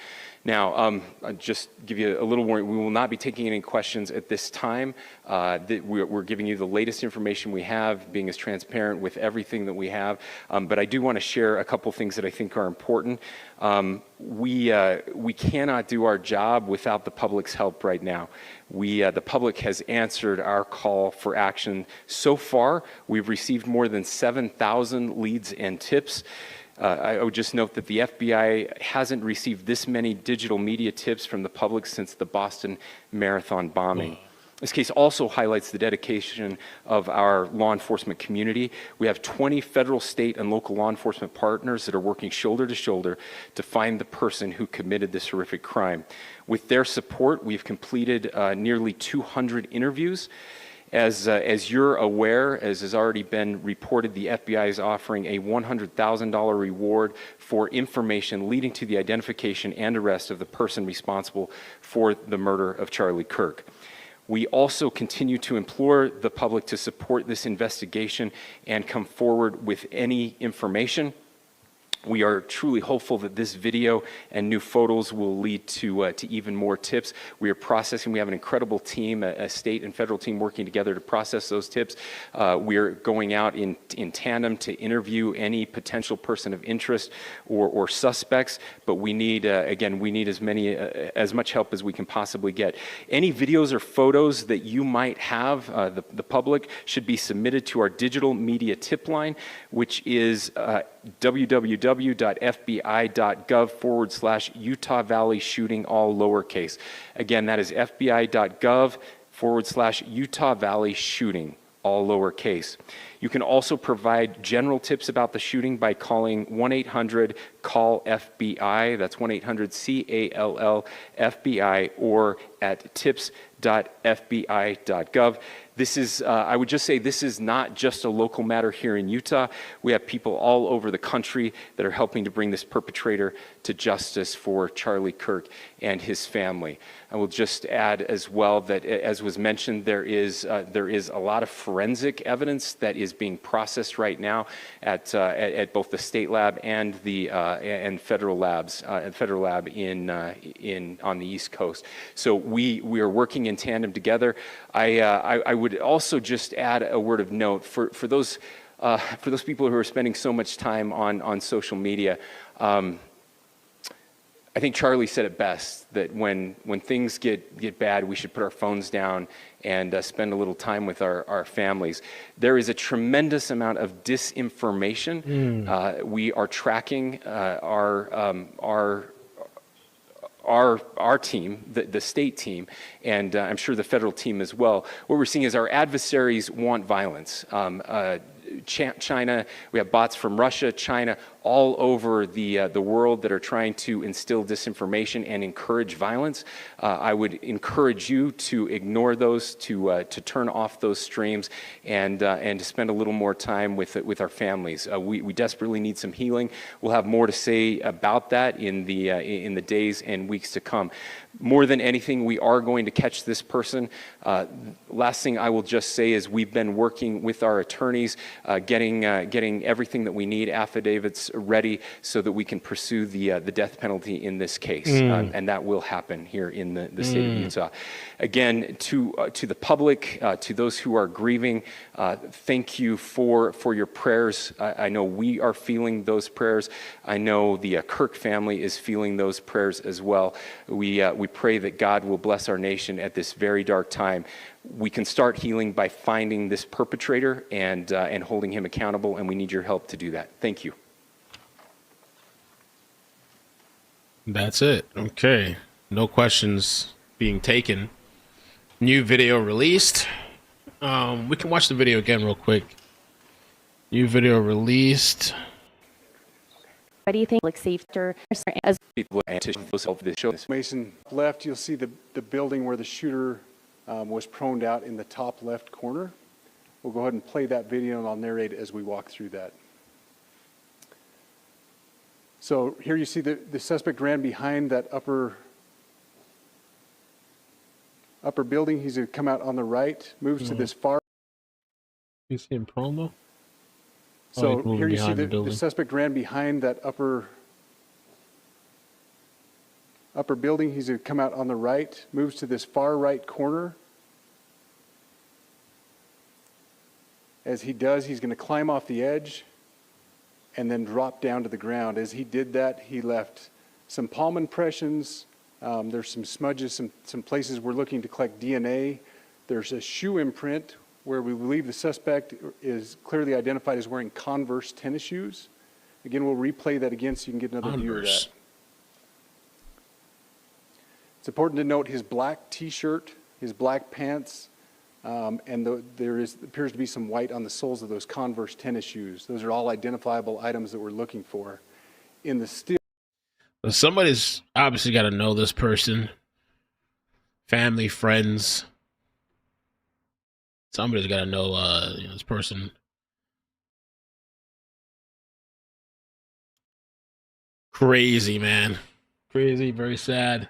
Now, I'll just give you a little warning. We will not be taking any questions at this time. We're giving you the latest information we have, being as transparent with everything that we have. But I do want to share a couple things that I think are important. We cannot do our job without the public's help right now. The public has answered our call for action. So far, we've received more than 7,000 leads and tips. I would just note that the FBI hasn't received this many digital media tips from the public since the Boston Marathon bombing. This case also highlights the dedication of our law enforcement community. We have 20 federal, state, and local law enforcement partners that are working shoulder to shoulder to find the person who committed this horrific crime. With their support, we've completed nearly 200 interviews. As you're aware, as has already been reported, the FBI is offering a $100,000 reward for information leading to the identification and arrest of the person responsible for the murder of Charlie Kirk. We also continue to implore the public to support this investigation and come forward with any information. We are truly hopeful that this video and new photos will lead to even more tips. We are processing. We have an incredible team, a state and federal team working together to process those tips. We are going out in tandem to interview any potential person of interest or suspects. But we need, again, we need as much help as we can possibly get. Any videos or photos that you might have, the public, should be submitted to our digital media tip line, which is www.fbi.gov/Utah Valley shooting, all lowercase. Again, that is fbi.gov/Utah Valley shooting, all lowercase. You can also provide general tips about the shooting by calling 1-800-CALL-FBI. That's 1-800-CALL-FBI, or at tips.fbi.gov. This is, I would just say, this is not just a local matter here in Utah. We have people all over the country that are helping to bring this perpetrator to justice for Charlie Kirk and his family. I will just add as well that, as was mentioned, there is a lot of forensic evidence that is being processed right now at both the state lab and the federal labs, federal lab on the East Coast. So we are working in tandem together. I would also just add a word of note for those people who are spending so much time on social media. I think Charlie said it best, that when things get bad, we should put our phones down and spend a little time with our families. There is a tremendous amount of disinformation. We are tracking our team, the state team, and I'm sure the federal team as well. What we're seeing is our adversaries want violence. China, we have bots from Russia, China, all over the world that are trying to instill disinformation and encourage violence. I would encourage you to ignore those, to turn off those streams, and to spend a little more time with our families. We desperately need some healing. We'll have more to say about that in the days and weeks to come. More than anything, we are going to catch this person. Last thing I will just say is we've been working with our attorneys, getting everything that we need, affidavits ready so that we can pursue the death penalty in this case, and that will happen here in the state of Utah. Again, to the public, to those who are grieving, thank you for your prayers. I know we are feeling those prayers. I know the Kirk family is feeling those prayers as well. We pray that God will bless our nation at this very dark time. We can start healing by finding this perpetrator and holding him accountable, and we need your help to do that. Thank you. That's it. Okay. No questions being taken. New video released. We can watch the video again real quick. New video released. What do you think? Like safer as Mason left, you'll see the building where the shooter was proned out in the top left corner. We'll go ahead and play that video and I'll narrate as we walk through that. So here you see the suspect ran behind that upper building. He's going to come out on the right, moves to this far. You see him prone though? So here you see the suspect ran behind that upper building. He's going to come out on the right, moves to this far right corner. As he does, he's going to climb off the edge and then drop down to the ground. As he did that, he left some palm impressions. There's some smudges, some places we're looking to collect DNA. There's a shoe imprint where we believe the suspect is clearly identified as wearing Converse tennis shoes. Again, we'll replay that again so you can get another view of that. It's important to note his black T-shirt, his black pants, and there appears to be some white on the soles of those Converse tennis shoes. Those are all identifiable items that we're looking for. In the still, Well, somebody's obviously got to know this person. Family, friends. Somebody's got to know this person. Crazy, man. Crazy, very sad.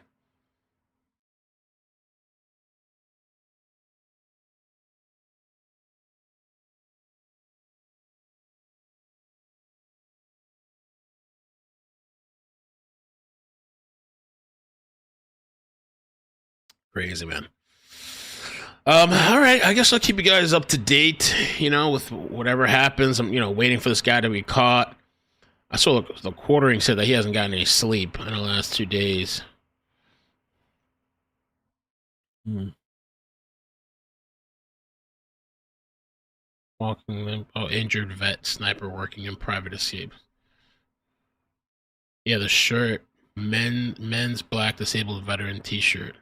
Crazy, man. All right, I guess I'll keep you guys up to date, with whatever happens. I'm, waiting for this guy to be caught. I saw the quartering said that he hasn't gotten any sleep in the last 2 days. Walking, injured vet sniper working in private escape. Yeah, the shirt, men's black disabled veteran T-shirt.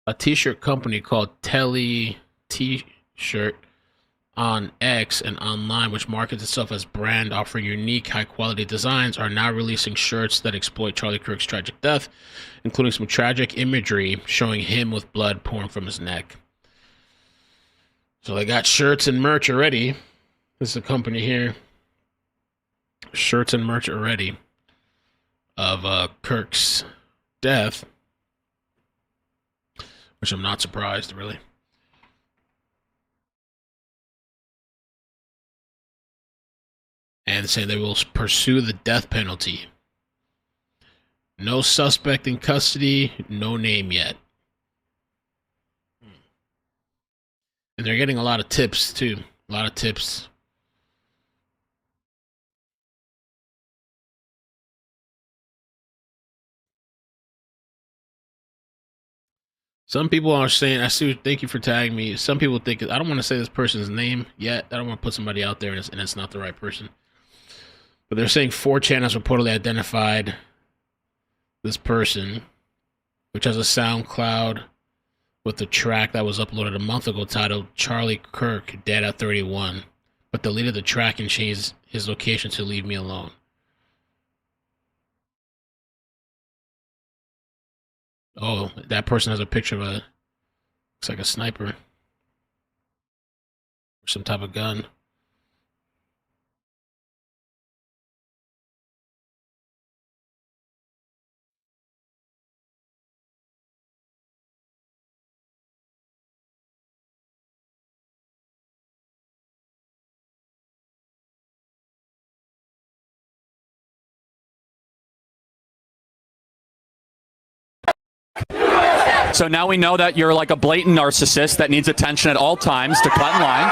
A T-shirt company called Telly T-shirt on X and online, which markets itself as brand offering unique, high-quality designs, are now releasing shirts that exploit Charlie Kirk's tragic death, including some tragic imagery showing him with blood pouring from his neck. So they got shirts and merch already. This is a company here. Shirts and merch already of Kirk's death, which I'm not surprised, really. And say they will pursue the death penalty. No suspect in custody, no name yet. And they're getting a lot of tips, too. A lot of tips. Some people are saying, thank you for tagging me. Some people think, I don't want to say this person's name yet. I don't want to put somebody out there and it's not the right person. But they're saying 4chan has reportedly identified this person, which has a SoundCloud with a track that was uploaded a month ago titled Charlie Kirk, Dead at 31, but deleted the track and changed his location to Leave Me Alone. Oh, that person has a picture of looks like a sniper. Or some type of gun. So now we know that you're like a blatant narcissist that needs attention at all times to cut in line.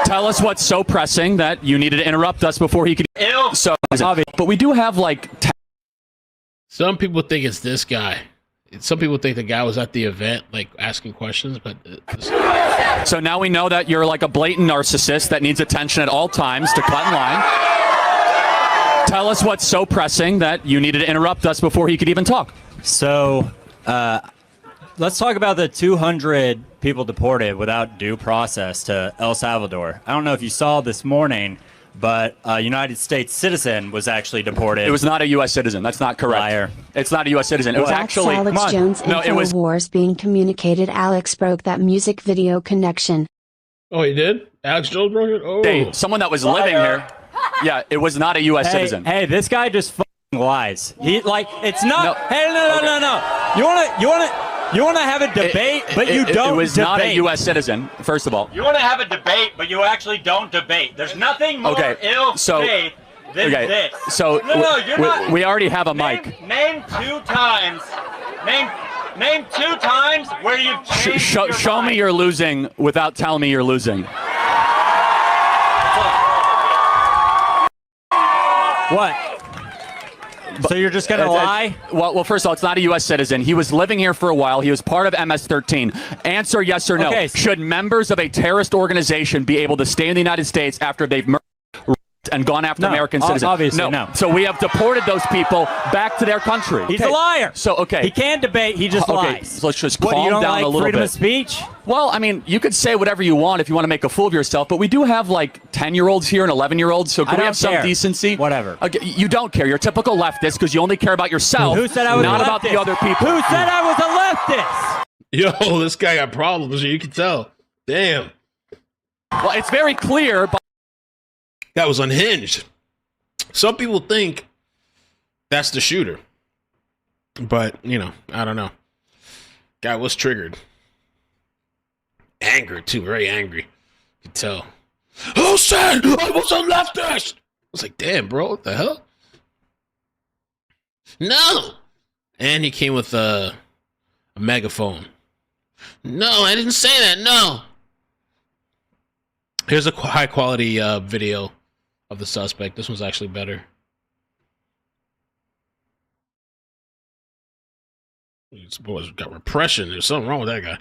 Tell us what's so pressing that you needed to interrupt us before he could. So, but we do have like. Some people think it's this guy. Some people think the guy was at the event, like asking questions, but. So now we know that you're like a blatant narcissist that needs attention at all times to cut in line. Tell us what's so pressing that you needed to interrupt us before he could even talk. So, let's talk about the 200 people deported without due process to El Salvador. I don't know if you saw this morning, but a United States citizen was actually deported. It was not a U.S. citizen. That's not correct. Liar. It's not a U.S. citizen. It was actually. Alex Jones, no, it was. Wars being communicated. Alex broke that music video connection. Oh, he did? Alex Jones broke it? Oh. Hey, someone that was living here. Yeah, it was not a U.S. citizen. Hey, this guy just fucking lies. He like it's not. No. Hey, no. You wanna have a debate, but you don't. It was debate. not a U.S. citizen. First of all. You want to have a debate, but you actually don't debate. There's nothing more ill-faith than this. So No, you're not. we already have a mic. Name 2 times. Name 2 times where you've changed your Show mind. me you're losing without telling me you're losing. What? So you're just going to lie? Well, first of all, it's not a U.S. citizen. He was living here for a while. He was part of MS-13. Answer yes or no. Okay. Should members of a terrorist organization be able to stay in the United States after they've murdered and gone after American citizens? Obviously, no. So we have deported those people back to their country. He's a liar. So, okay. He can't debate. He just lies. So let's just What, calm you don't down like a little freedom bit. of speech? Well, I mean, you could say whatever you want if you want to make a fool of yourself, but we do have like 10-year-olds here and 11-year-olds, so can we have some decency? Whatever. Okay, you don't care. You're a typical leftist because you only care about yourself, Who said I was not a about the leftist? other people. Who said I was a leftist? Yo, this guy got problems. You can tell. Damn. Well, it's very clear. But that was unhinged. Some people think that's the shooter. But, I don't know. Guy was triggered. Angry, too. Very angry. You can tell. Who said I was a leftist? I was like, damn, bro. What the hell? No. And he came with a megaphone. No, I didn't say that. No. Here's a high-quality video of the suspect. This one's actually better. This boy's got repression. There's something wrong with that guy.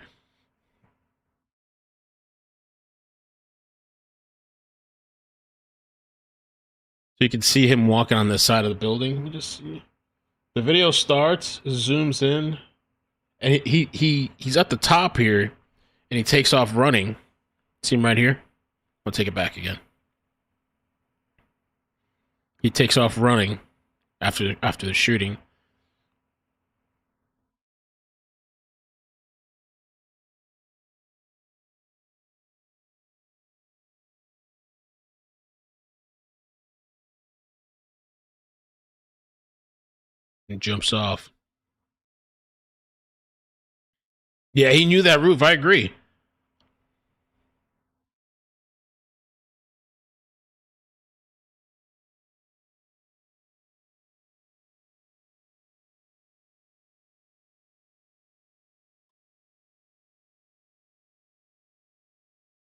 So you can see him walking on the side of the building. You just see. The video starts, zooms in, and he's at the top here, and he takes off running. See him right here? I'll take it back again. He takes off running after the shooting. And jumps off. Yeah, he knew that roof. I agree.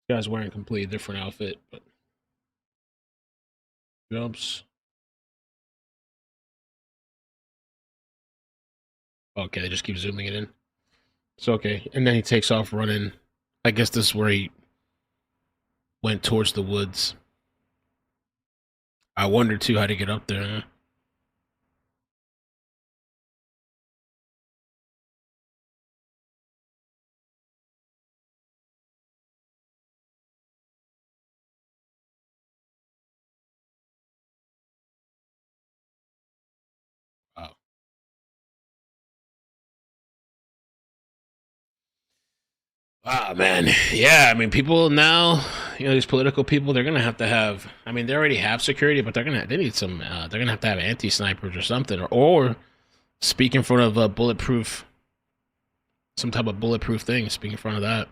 This guy's wearing a completely different outfit, but jumps. Okay, they just keep zooming it in. It's okay. And then he takes off running. I guess this is where he went towards the woods. I wonder, too, how to get up there, huh? Ah, man. Yeah, I mean, people now, these political people, they're going to have, I mean, they already have security, but they need some, they're going to have anti-snipers or something, or speak in front of a bulletproof, some type of bulletproof thing, speak in front of that.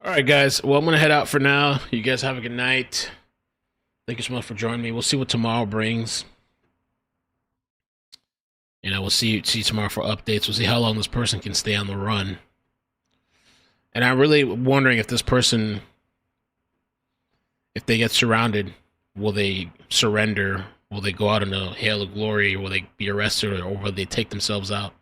All right, guys. Well, I'm going to head out for now. You guys have a good night. Thank you so much for joining me. We'll see what tomorrow brings. You know, we'll see tomorrow for updates. We'll see how long this person can stay on the run. And I'm really wondering if this person, if they get surrounded, will they surrender? Will they go out in a hail of glory? Or will they be arrested? Or will they take themselves out?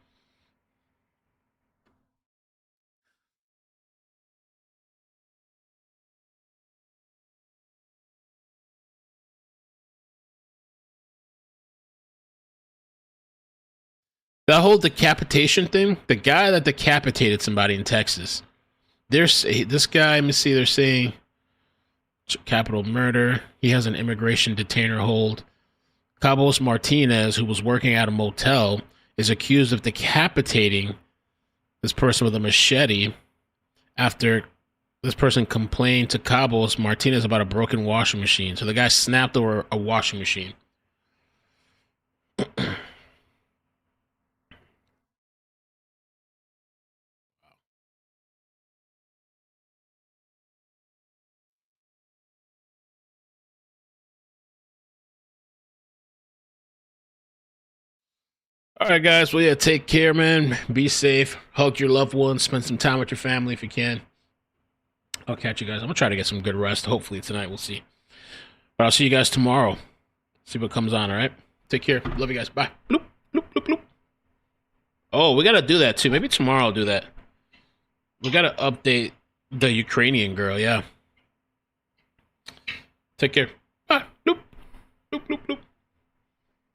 That whole decapitation thing, the guy that decapitated somebody in Texas, this guy, let me see, they're saying capital murder. He has an immigration detainer hold. Cabos Martinez, who was working at a motel, is accused of decapitating this person with a machete after this person complained to Cabos Martinez about a broken washing machine. So the guy snapped over a washing machine. All right, guys. Well, yeah, take care, man. Be safe. Hug your loved ones. Spend some time with your family if you can. I'll catch you guys. I'm going to try to get some good rest. Hopefully tonight. We'll see. But I'll see you guys tomorrow. See what comes on, all right? Take care. Love you guys. Bye. Bloop, bloop, bloop, bloop. Oh, we got to do that, too. Maybe tomorrow I'll do that. We got to update the Ukrainian girl, yeah. Take care. Bye. Bloop, bloop, bloop, bloop.